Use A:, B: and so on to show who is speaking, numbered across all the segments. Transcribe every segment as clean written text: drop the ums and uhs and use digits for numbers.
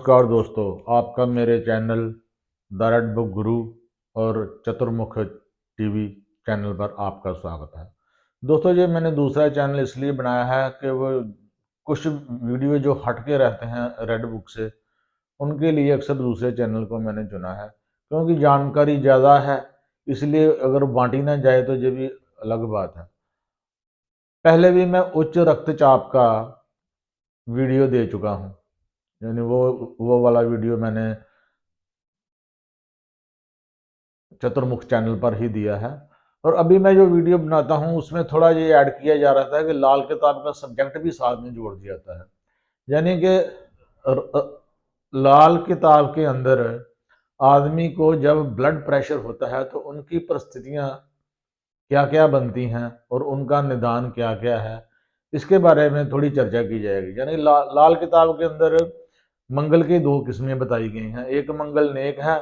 A: नमस्कार दोस्तों, आपका मेरे चैनल द रेड बुक गुरु और चतुर्मुख टीवी चैनल पर आपका स्वागत है। दोस्तों, ये मैंने दूसरा चैनल इसलिए बनाया है कि वो कुछ वीडियो जो हटके रहते हैं रेड बुक से, उनके लिए अक्सर दूसरे चैनल को मैंने चुना है क्योंकि जानकारी ज़्यादा है। इसलिए अगर बांटी ना जाए तो ये भी अलग बात है। पहले भी मैं उच्च रक्तचाप का वीडियो दे चुका हूँ, यानी वो वाला वीडियो मैंने चतुर्मुख चैनल पर ही दिया है। और अभी मैं जो वीडियो बनाता हूँ उसमें थोड़ा ये ऐड किया जा रहा था कि लाल किताब का सब्जेक्ट भी साथ में जोड़ दिया जाता है। यानी कि लाल किताब के अंदर आदमी को जब ब्लड प्रेशर होता है तो उनकी परिस्थितियां क्या क्या बनती हैं और उनका निदान क्या क्या है, इसके बारे में थोड़ी चर्चा की जाएगी। यानी लाल किताब के अंदर मंगल की दो किस्में बताई गई हैं। एक मंगल नेक है,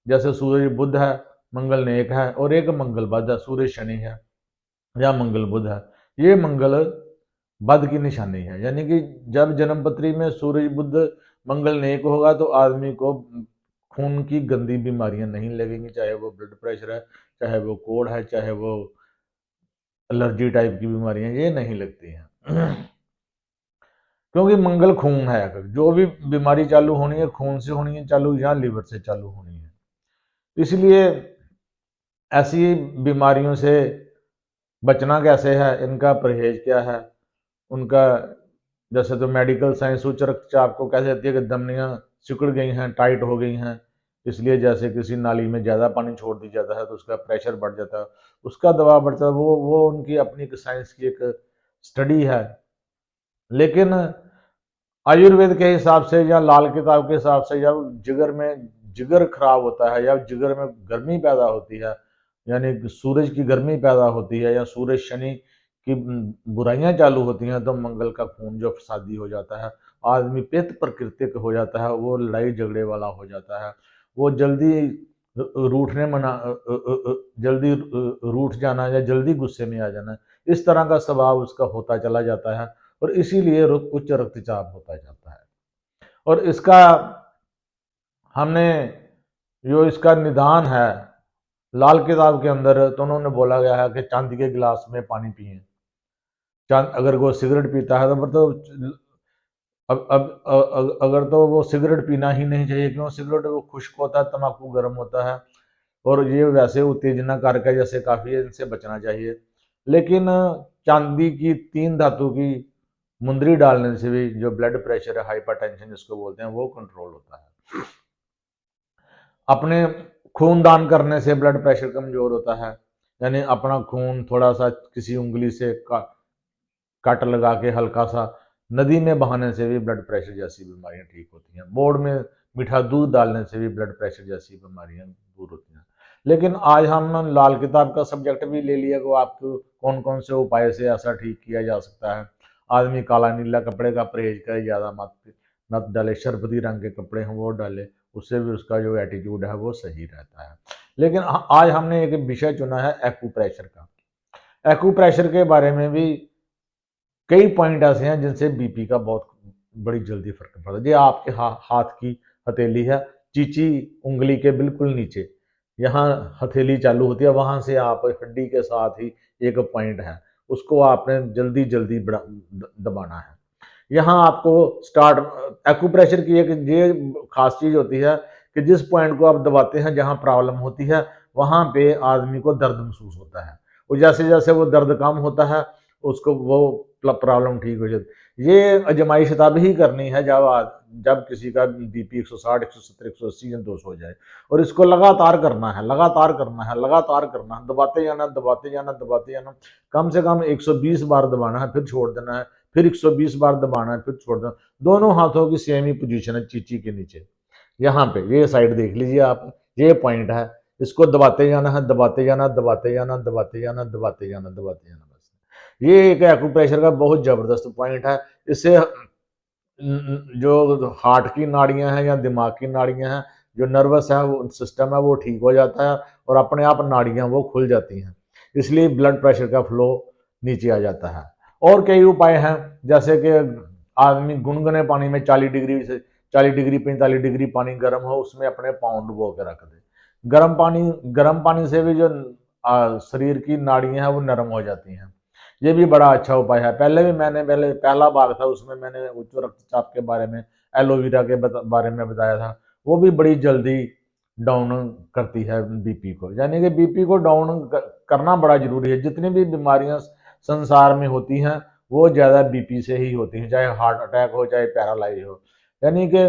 A: जैसे सूर्य बुध है, मंगल नेक है। और एक मंगल बद है, सूर्य शनि है या मंगल बुध है। ये मंगल बद की निशानी है, यानी कि जब जन्मपत्री में सूर्य बुध मंगल नेक होगा तो आदमी को खून की गंदी बीमारियां नहीं लगेंगी, चाहे वो ब्लड प्रेशर है, चाहे वो कोढ़ है, चाहे वो एलर्जी टाइप की बीमारियां, ये नहीं लगती हैं। क्योंकि मंगल खून है, जो भी बीमारी चालू होनी है खून से होनी है चालू या लीवर से चालू होनी है। इसलिए ऐसी बीमारियों से बचना कैसे है, इनका परहेज क्या है, उनका जैसे तो मेडिकल साइंस उच्च रक्तचाप को कह देती है कि धमनियां सिकुड़ गई हैं, टाइट हो गई हैं, इसलिए जैसे किसी नाली में ज़्यादा पानी छोड़ दिया जाता है तो उसका प्रेशर बढ़ जाता है, उसका दबाव बढ़ता है। वो उनकी अपनी साइंस की एक स्टडी है। लेकिन आयुर्वेद के हिसाब से या लाल किताब के हिसाब से जब जिगर खराब होता है या जिगर में गर्मी पैदा होती है, यानी सूरज की गर्मी पैदा होती है या सूरज शनि की बुराइयां चालू होती हैं, तो मंगल का खून जो फसादी हो जाता है, आदमी पित्त प्रकृति हो जाता है, वो लड़ाई झगड़े वाला हो जाता है, वो रूठने मना जल्दी रूठ जाना या जल्दी गुस्से में आ जाना, इस तरह का स्वभाव उसका होता चला जाता है और इसीलिए उच्च रक्तचाप होता जाता है। और इसका हमने जो इसका निदान है लाल किताब के अंदर, तो उन्होंने बोला गया है कि चांदी के गिलास में पानी पिए। अगर वो सिगरेट पीता है तो मतलब अब अगर तो वो सिगरेट पीना ही नहीं चाहिए, क्यों? सिगरेट वो खुश्क होता है, तम्बाकू गर्म होता है और ये वैसे उत्तेजना कारक है, जैसे काफी है, इनसे बचना चाहिए। लेकिन चांदी की 3 धातु की मुंदरी डालने से भी जो ब्लड प्रेशर है, हाइपरटेंशन जिसको बोलते हैं, वो कंट्रोल होता है। अपने खून दान करने से ब्लड प्रेशर कमजोर होता है, यानी अपना खून थोड़ा सा किसी उंगली से कट लगा के हल्का सा नदी में बहाने से भी ब्लड प्रेशर जैसी बीमारियां ठीक होती हैं। बोर्ड में मीठा दूध डालने से भी ब्लड प्रेशर जैसी बीमारियां दूर होती हैं। लेकिन आज हम लाल किताब का सब्जेक्ट भी ले लिया कि आपको कौन कौन से उपाय से ऐसा ठीक किया जा सकता है। आदमी काला नीला कपड़े का परहेज करे, ज़्यादा मत डाले, शरबती रंग के कपड़े हैं वो डाले, उससे भी उसका जो एटीट्यूड है वो सही रहता है। लेकिन आज हमने एक विषय चुना है एक्यूप्रेशर का। एक्यूप्रेशर के बारे में भी कई पॉइंट ऐसे हैं जिनसे बीपी का बहुत बड़ी जल्दी फर्क पड़ता है। ये आपके हाथ की हथेली है, चीची उंगली के बिल्कुल नीचे, यहाँ हथेली चालू होती है, वहां से आप हड्डी के साथ ही एक पॉइंट है, उसको आपने जल्दी जल्दी दबाना है। यहाँ आपको स्टार्ट एक्यूप्रेशर की एक ये खास चीज होती है कि जिस पॉइंट को आप दबाते हैं, जहाँ प्रॉब्लम होती है, वहां पे आदमी को दर्द महसूस होता है और जैसे जैसे वो दर्द कम होता है उसको वो प्रॉब्लम ठीक हो जाती है। ये अजमाइश तब ही करनी है जब किसी का बीपी 160, 170, 180 या 200 हो जाए, और इसको लगातार करना है, लगातार करना है, लगातार करना है, दबाते जाना, दबाते जाना, दबाते जाना। कम से कम 120 बार दबाना है, फिर छोड़ देना है, फिर 120 बार दबाना है, फिर छोड़ देना। दोनों हाथों की सेम ही पोजीशन है, चीची के नीचे, यहाँ पे ये साइड देख लीजिए आप, ये पॉइंट है, इसको दबाते जाना है, दबाते जाना, दबाते जाना, दबाते जाना, दबाते जाना, दबाते जाना। बस ये एक एक्यूप्रेशर का बहुत जबरदस्त पॉइंट है। इससे जो हार्ट की नाड़ियां हैं या दिमाग की नाड़ियां हैं, जो नर्वस है वो सिस्टम है, वो ठीक हो जाता है और अपने आप नाड़ियां वो खुल जाती हैं, इसलिए ब्लड प्रेशर का फ्लो नीचे आ जाता है। और कई उपाय हैं, जैसे कि आदमी गुनगुने पानी में 40 डिग्री से 40 डिग्री 45 डिग्री पानी गर्म हो, उसमें अपने पाँव डुबो के रख दे। गर्म पानी से भी जो शरीर की नाड़ियां हैं वो नरम हो जाती हैं। ये भी बड़ा अच्छा उपाय है। पहले पहला भाग था, उसमें मैंने उच्च रक्तचाप के बारे में, एलोवेरा के बारे में बताया था। वो भी बड़ी जल्दी डाउन करती है बीपी को, यानी कि बीपी को डाउन करना बड़ा जरूरी है। जितनी भी बीमारियां संसार में होती हैं वो ज़्यादा बीपी से ही होती हैं, चाहे हार्ट अटैक हो चाहे पैरालाइज हो। यानी कि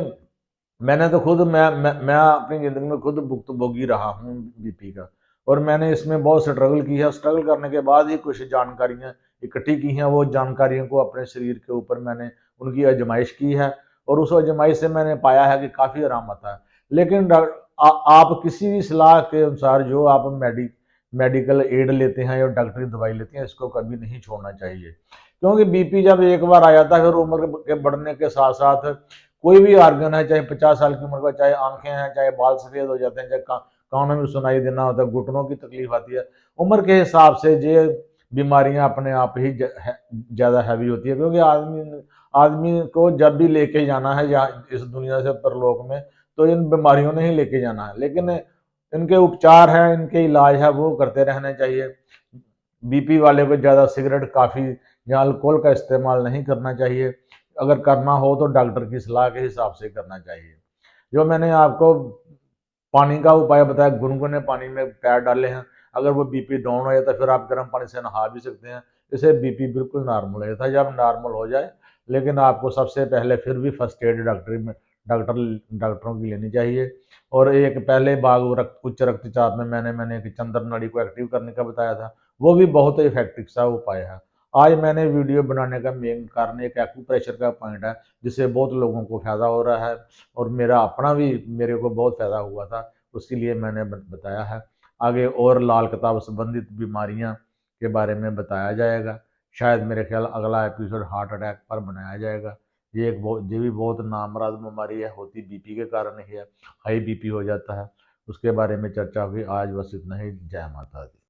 A: मैंने तो खुद मैं अपनी ज़िंदगी में खुद भुक्तभोगी रहा हूँ बीपी का, और मैंने इसमें बहुत स्ट्रगल की है। स्ट्रगल करने के बाद ही कुछ जानकारियाँ इकट्ठी की हैं। वो जानकारियों को अपने शरीर के ऊपर मैंने उनकी आजमाइश की है, और उस आजमाइश से मैंने पाया है कि काफ़ी आराम आता है। लेकिन आप किसी भी सलाह के अनुसार जो आप मेडिकल एड लेते हैं या डॉक्टरी दवाई लेते हैं, इसको कभी नहीं छोड़ना चाहिए। क्योंकि बीपी जब एक बार आ जाता है, फिर उम्र के बढ़ने के साथ साथ कोई भी ऑर्गन है, चाहे 50 साल की उम्र का, चाहे आंखें हैं, चाहे बाल सफेद हो जाते हैं, चाहे कानों में सुनाई देना होता है, घुटनों की तकलीफ आती है, उम्र के हिसाब से ये बीमारियां अपने आप ही ज्यादा हैवी होती है। क्योंकि आदमी आदमी को जब भी लेके जाना है या इस दुनिया से परलोक में, तो इन बीमारियों ने ही लेके जाना है। लेकिन इनके उपचार है, इनके इलाज है, वो करते रहने चाहिए। बीपी वाले को ज़्यादा सिगरेट, कॉफ़ी या अल्कोहल का इस्तेमाल नहीं करना चाहिए। अगर करना हो तो डॉक्टर की सलाह के हिसाब से करना चाहिए। जो मैंने आपको पानी का उपाय बताया, गुनगुने पानी में पैर डाले हैं, अगर वो बीपी डाउन हो जाता है फिर आप गर्म पानी से नहा भी सकते हैं। इससे बीपी बिल्कुल नॉर्मल हो जाता है। जब नॉर्मल हो जाए, लेकिन आपको सबसे पहले फिर भी फर्स्ट एड डॉक्टरों की लेनी चाहिए। और एक पहले भाग उच्च रक्तचाप में मैंने एक चंद्र नाड़ी को एक्टिव करने का बताया था, वो भी बहुत इफेक्टिव सा उपाय है। आज मैंने वीडियो बनाने का मेन कारण एक एक्यूप्रेशर का पॉइंट है, जिससे बहुत लोगों को फायदा हो रहा है, और मेरा अपना भी मेरे को बहुत फायदा हुआ था, उसके लिए मैंने बताया है। आगे और लाल किताब संबंधित बीमारियां के बारे में बताया जाएगा। शायद मेरे ख्याल अगला एपिसोड हार्ट अटैक पर बनाया जाएगा। ये भी बहुत नामराद बीमारी है, होती बीपी के कारण ही है। हाई बीपी हो जाता है, उसके बारे में चर्चा हुई। आज बस इतना ही। जय माता दी।